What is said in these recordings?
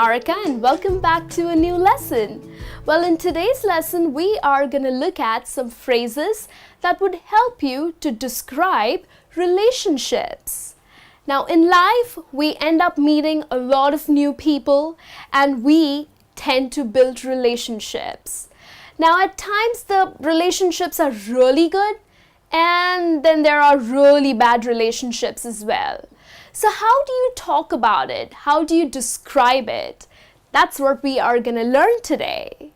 Niharika and welcome back to a new lesson. Well, in today's lesson, we are going to look at some phrases that would help you to describe relationships. Now, in life, we end up meeting a lot of new people and we tend to build relationships. Now, at times, the relationships are really good and then there are really bad relationships as well. So how do you talk about it? How do you describe it? That's what we are going to learn today.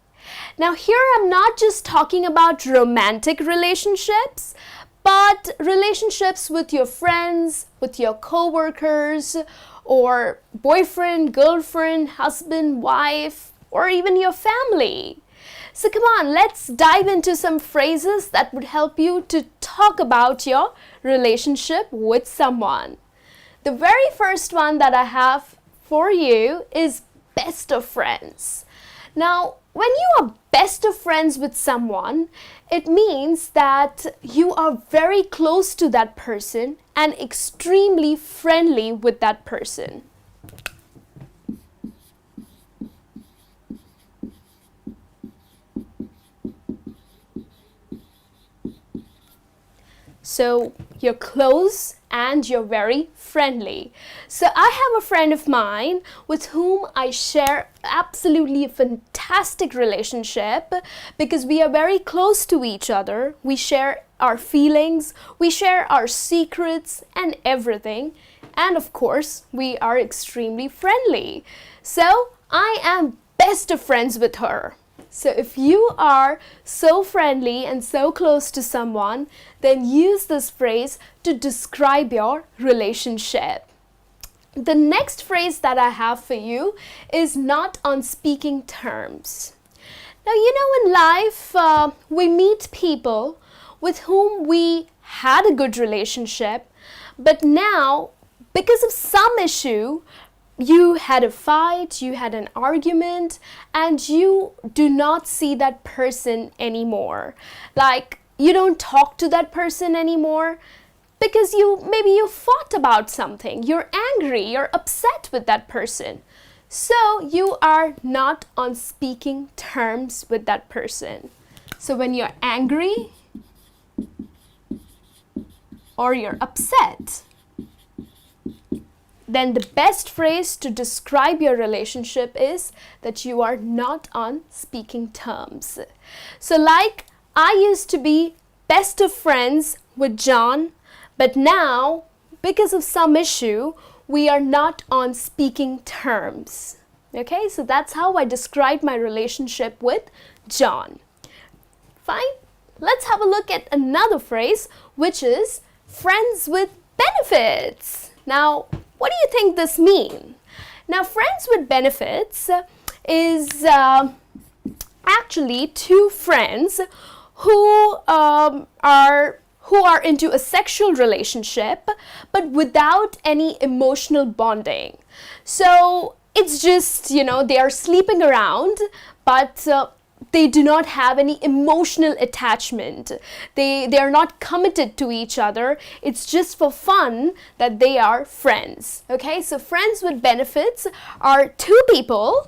Now here I'm not just talking about romantic relationships, but relationships with your friends, with your co-workers, or boyfriend, girlfriend, husband, wife, or even your family. So come on, let's dive into some phrases that would help you to talk about your relationship with someone. The very first one that I have for you is best of friends. Now, when you are best of friends with someone, it means that you are very close to that person and extremely friendly with that person. So you're close and you're very friendly. So I have a friend of mine with whom I share absolutely a fantastic relationship because we are very close to each other. We share our feelings, we share our secrets and everything. And of course, we are extremely friendly. So I am best of friends with her. So if you are so friendly and so close to someone, then use this phrase to describe your relationship. The next phrase that I have for you is not on speaking terms. Now, you know, in life, we meet people with whom we had a good relationship, but now, because of some issue, you had a fight, you had an argument, and you do not see that person anymore. Like, you don't talk to that person anymore because maybe you fought about something. You're angry, you're upset with that person. So you are not on speaking terms with that person. So when you're angry or you're upset, then the best phrase to describe your relationship is that you are not on speaking terms. So like I used to be best of friends with John, but now because of some issue, we are not on speaking terms. Okay, so that's how I describe my relationship with John. Fine, let's have a look at another phrase, which is friends with benefits. Now, what do you think this means? Now, friends with benefits is actually two friends who are into a sexual relationship, but without any emotional bonding. So it's just, you know, they are sleeping around, but they do not have any emotional attachment. They are not committed to each other. It's just for fun that they are friends. Okay, so friends with benefits are two people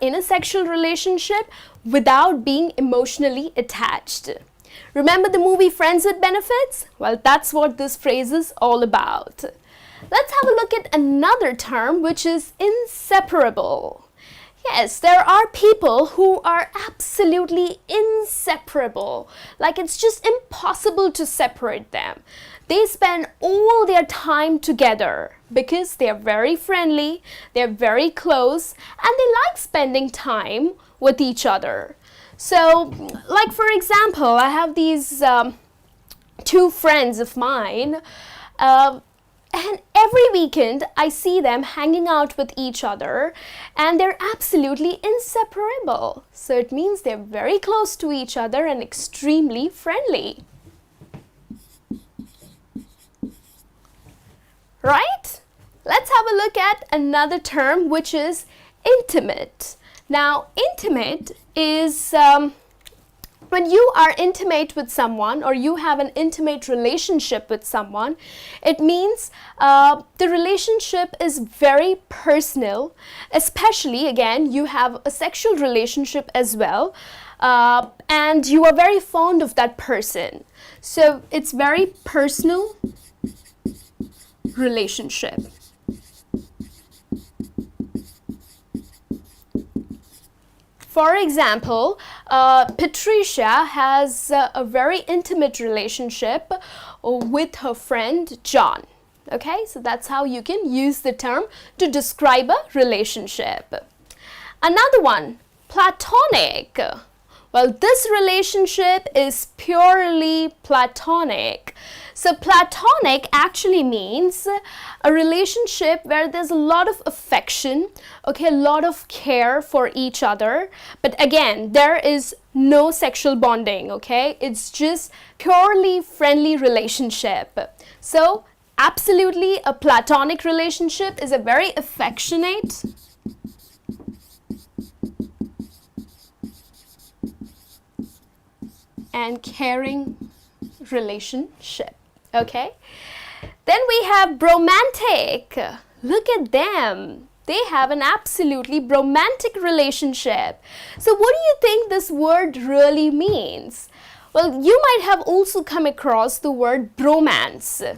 in a sexual relationship without being emotionally attached. Remember the movie Friends with Benefits? Well, that's what this phrase is all about. Let's have a look at another term, which is inseparable. Yes, there are people who are absolutely inseparable. Like it's just impossible to separate them. They spend all their time together because they're very friendly, they're very close, and they like spending time with each other. So, like for example, I have these two friends of mine, and every weekend I see them hanging out with each other, and they're absolutely inseparable. So it means they're very close to each other and extremely friendly. Right? Let's have a look at another term, which is intimate. Now, intimate is when you are intimate with someone or you have an intimate relationship with someone, it means the relationship is very personal, especially again, you have a sexual relationship as well, and you are very fond of that person. So it's very personal relationship. For example, Patricia has a very intimate relationship with her friend John. Okay, so that's how you can use the term to describe a relationship. Another one, platonic. Well, this relationship is purely platonic. So platonic actually means a relationship where there's a lot of affection, okay, a lot of care for each other. But again, there is no sexual bonding, okay? It's just purely friendly relationship. So absolutely a platonic relationship is a very affectionate and caring relationship. Okay, then we have bromantic. Look at them. They have an absolutely bromantic relationship. So what do you think this word really means? Well, you might have also come across the word bromance.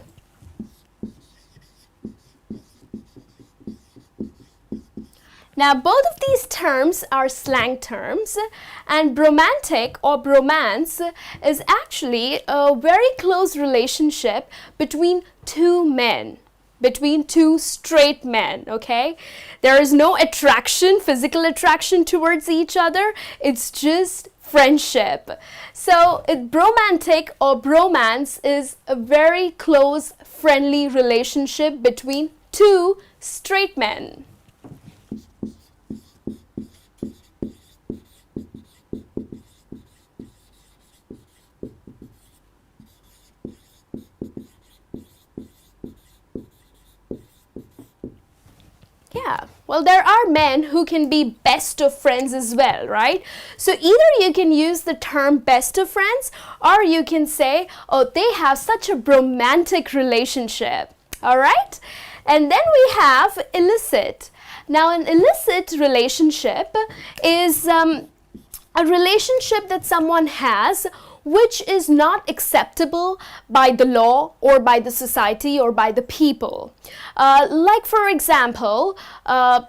Now, both of these terms are slang terms, and bromantic or bromance is actually a very close relationship between two men, between two straight men, okay? There is no attraction, physical attraction towards each other. It's just friendship. So, bromantic or bromance is a very close, friendly relationship between two straight men. Yeah, well, there are men who can be best of friends as well, right? So either you can use the term best of friends, or you can say, oh, they have such a romantic relationship, all right? And then we have illicit. Now, an illicit relationship is a relationship that someone has which is not acceptable by the law or by the society or by the people. Like for example,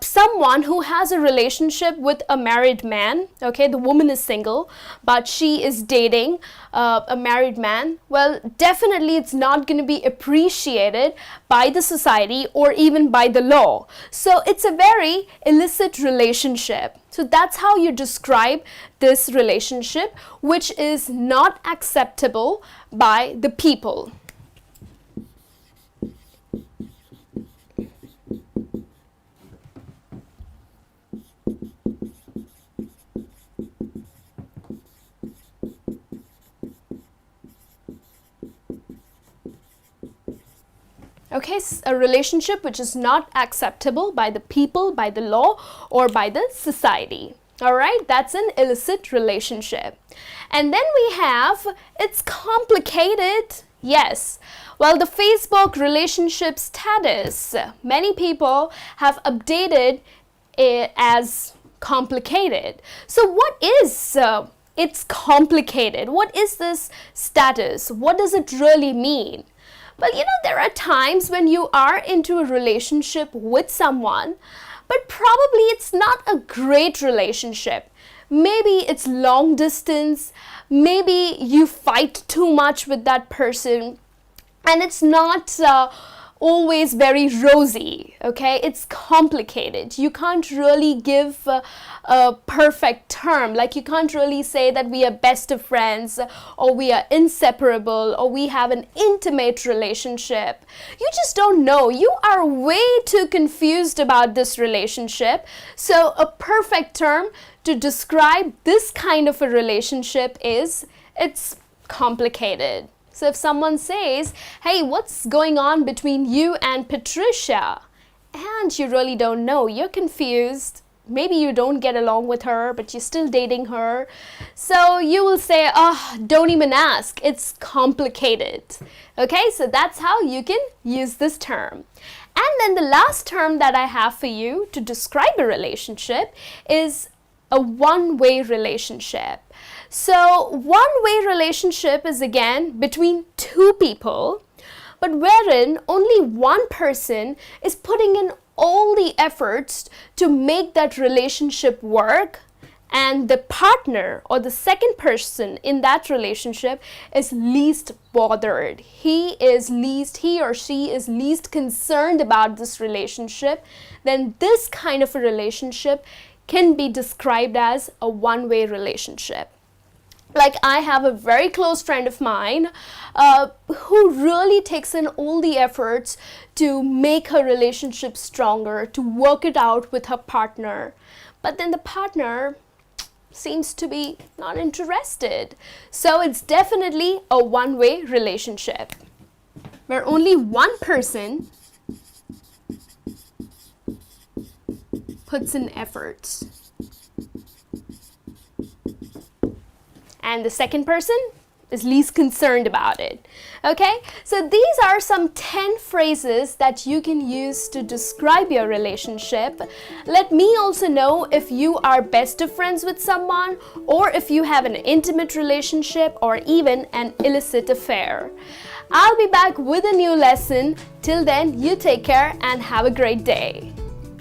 someone who has a relationship with a married man, okay, the woman is single, but she is dating a married man, well, definitely it's not going to be appreciated by the society or even by the law. So it's a very illicit relationship. So that's how you describe this relationship, which is not acceptable by the people. Okay, a relationship which is not acceptable by the people, by the law, or by the society. All right, that's an illicit relationship. And then we have, it's complicated. Yes. Well, the Facebook relationship status, many people have updated it as complicated. So what is it's complicated? What is this status? What does it really mean? Well, you know, there are times when you are into a relationship with someone, but probably it's not a great relationship. Maybe it's long distance, maybe you fight too much with that person, and it's not always very rosy, okay? It's complicated. You can't really give a perfect term. Like, you can't really say that we are best of friends, or we are inseparable, or we have an intimate relationship. You just don't know. You are way too confused about this relationship. So a perfect term to describe this kind of a relationship is, it's complicated. So if someone says, hey, what's going on between you and Patricia? And you really don't know, you're confused, maybe you don't get along with her, but you're still dating her. So you will say, oh, don't even ask. It's complicated. Okay, so that's how you can use this term. And then the last term that I have for you to describe a relationship is a one-way relationship. So one-way relationship is again between two people, but wherein only one person is putting in all the efforts to make that relationship work, and the partner or the second person in that relationship is least bothered. He or she is least concerned about this relationship. Then this kind of a relationship can be described as a one-way relationship. Like, I have a very close friend of mine who really takes in all the efforts to make her relationship stronger, to work it out with her partner. But then the partner seems to be not interested. So it's definitely a one-way relationship where only one person puts in efforts, and the second person is least concerned about it. Okay, so these are some 10 phrases that you can use to describe your relationship. Let me also know if you are best of friends with someone, or if you have an intimate relationship, or even an illicit affair. I'll be back with a new lesson. Till then, you take care and have a great day.